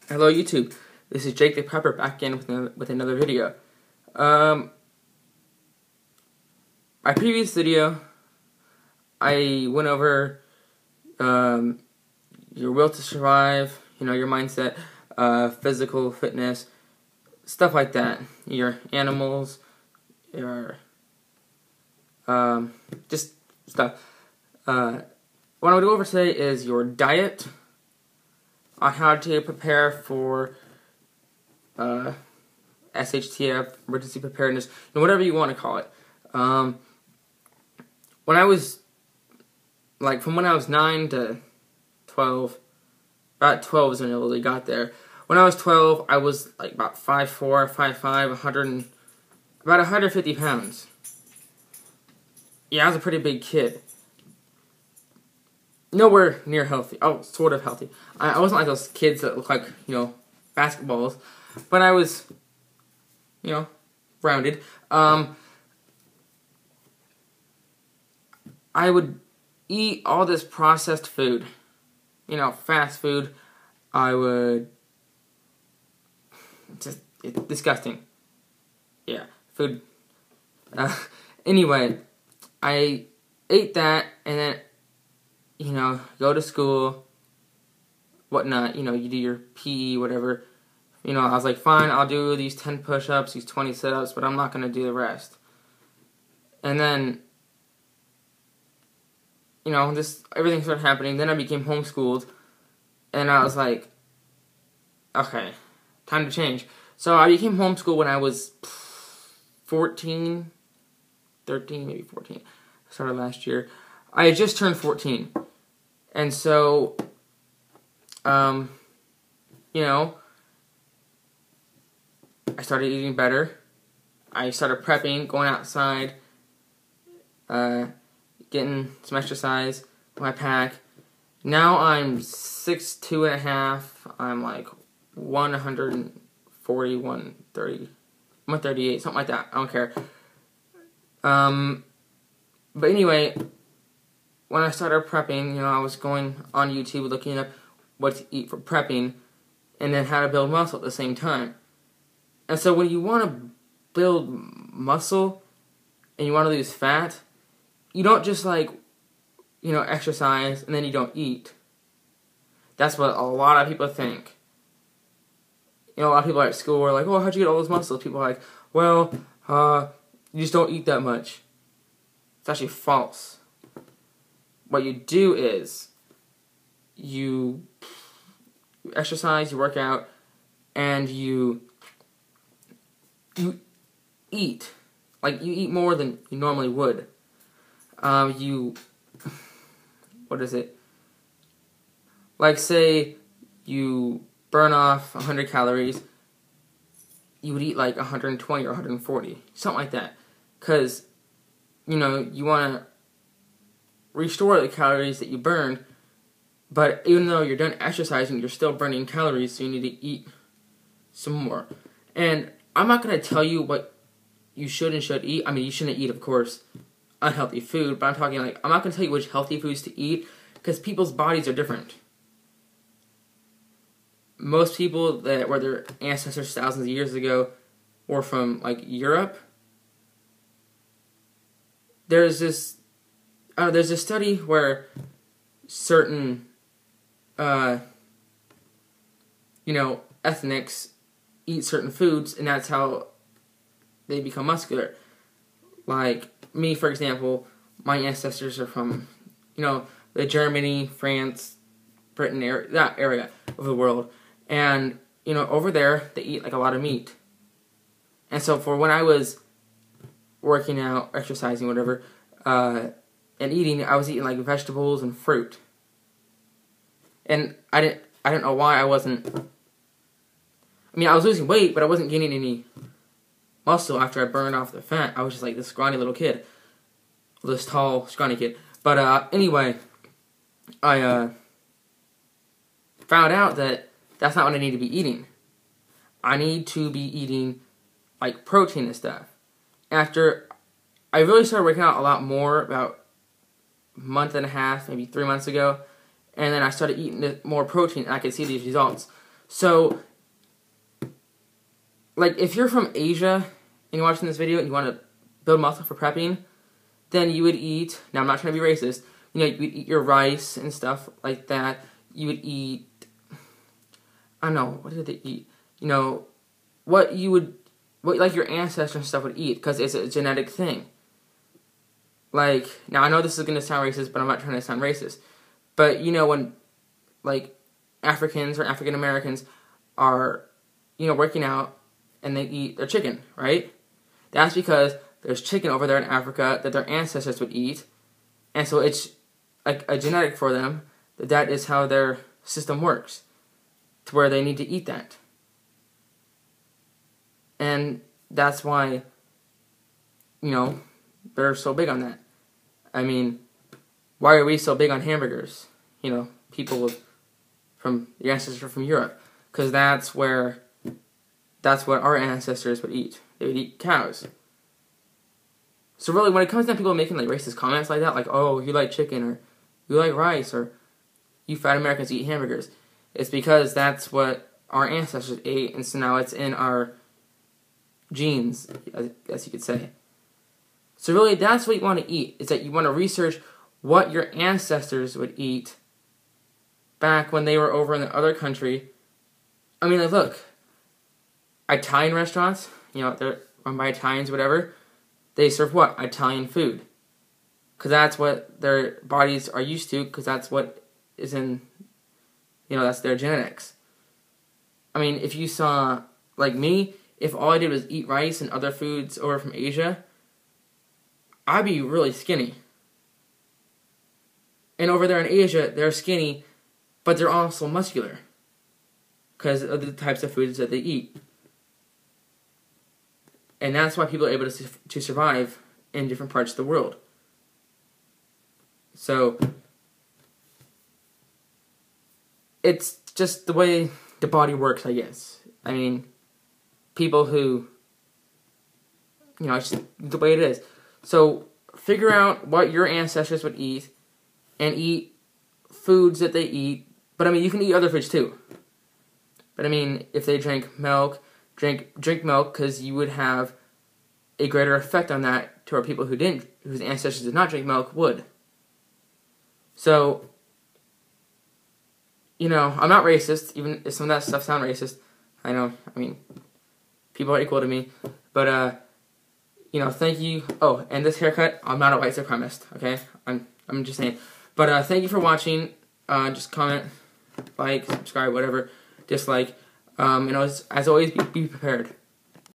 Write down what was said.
Hello YouTube, this is Jake the Prepper back in with another video. My previous video, I went over your will to survive, your mindset, physical fitness, stuff like that, your animals, your just stuff. What I would go over today is your diet, on how to prepare for SHTF, emergency preparedness, whatever you want to call it. When I was, from when I was 9 to 12, about 12 is when it really got there. When I was 12, I was about 5'4", 5'5", about 150 pounds. Yeah, I was a pretty big kid. Nowhere near healthy. Oh, sort of healthy. I wasn't like those kids that look like, basketballs. But I was, rounded. I would eat all this processed food. Fast food. I would... It's disgusting. Yeah, food. Anyway, I ate that, and then... go to school, whatnot, you do your PE, whatever. I was like, fine, I'll do these 10 push-ups, these 20 sit-ups, but I'm not going to do the rest. And then, everything started happening. Then I became homeschooled, and I was like, okay, time to change. So I became homeschooled when I was 14, 13, maybe 14. I started last year. I had just turned 14. And so, I started eating better. I started prepping, going outside, getting some exercise, my pack. Now I'm 6'2.5". I'm like 140, 130, 138, something like that. I don't care. But anyway, when I started prepping, I was going on YouTube looking up what to eat for prepping and then how to build muscle at the same time. And so when you want to build muscle and you want to lose fat, you don't just exercise and then you don't eat. That's what a lot of people think. A lot of people at school are like, oh, how'd you get all those muscles? People are like, well, you just don't eat that much. It's actually false. What you do is you exercise, you work out, and you eat. You eat more than you normally would. What is it? Say you burn off 100 calories, you would eat 120 or 140, something like that. Because, you want to restore the calories that you burned, but even though you're done exercising, you're still burning calories, so you need to eat some more. And I'm not going to tell you what you should and should eat. I mean, you shouldn't eat, of course, unhealthy food, but I'm talking I'm not going to tell you which healthy foods to eat, because people's bodies are different. Most people that were their ancestors thousands of years ago were from, Europe. There's this study where certain, ethnics eat certain foods, and that's how they become muscular. Like me, for example, my ancestors are from, the Germany, France, Britain area, that area of the world. And, over there, they eat, a lot of meat. And so for when I was working out, exercising, whatever, and eating, I was eating vegetables and fruit. And I didn't know why I wasn't. I was losing weight, but I wasn't gaining any muscle after I burned off the fat. I was just this scrawny little kid, this tall, scrawny kid. But anyway, I found out that that's not what I need to be eating. I need to be eating protein and stuff. After I really started working out a lot more about a month and a half, maybe 3 months ago, and then I started eating more protein, and I could see these results. So, like, if you're from Asia and you're watching this video and you want to build muscle for prepping, then you would eat, now I'm not trying to be racist, you know, you would eat your rice and stuff like that. You would eat, I don't know, what did they eat? You know, what like your ancestors and stuff would eat, because it's a genetic thing. Like, now I know this is going to sound racist, but I'm not trying to sound racist. But, you know, when, like, Africans or African Americans are, you know, working out and they eat their chicken, right? That's because there's chicken over there in Africa that their ancestors would eat. And so it's like a genetic for them that is how their system works, to where they need to eat that. And that's why, you know, they're so big on that. I mean, why are we so big on hamburgers? You know, people from your ancestors are from Europe, because that's what our ancestors would eat. They would eat cows. So really, when it comes down to people making like racist comments like that, like, oh, you like chicken, or you like rice, or you fat Americans eat hamburgers, it's because that's what our ancestors ate, and so now it's in our genes, as you could say. So really, that's what you want to eat, is that you want to research what your ancestors would eat back when they were over in the other country. I mean, like, look, Italian restaurants, you know, they're run by Italians, whatever, they serve what? Italian food. Because that's what their bodies are used to, because that's what is in, you know, that's their genetics. I mean, if you saw, like me, if all I did was eat rice and other foods over from Asia, I'd be really skinny. And over there in Asia, they're skinny, but they're also muscular, because of the types of foods that they eat. And that's why people are able to survive in different parts of the world. So, it's just the way the body works, I guess. I mean, people who, you know, it's just the way it is. So, figure out what your ancestors would eat, and eat foods that they eat. But I mean, you can eat other foods too. But I mean, if they drank milk, drink milk, because you would have a greater effect on that to our people whose ancestors did not drink milk would. So, you know, I'm not racist, even if some of that stuff sounds racist. I know, I mean, people are equal to me. But, you know, thank you. Oh, and this haircut, I'm not a white supremacist, okay? I'm just saying. But, thank you for watching. Just comment, like, subscribe, whatever, dislike. You know, as always, be prepared.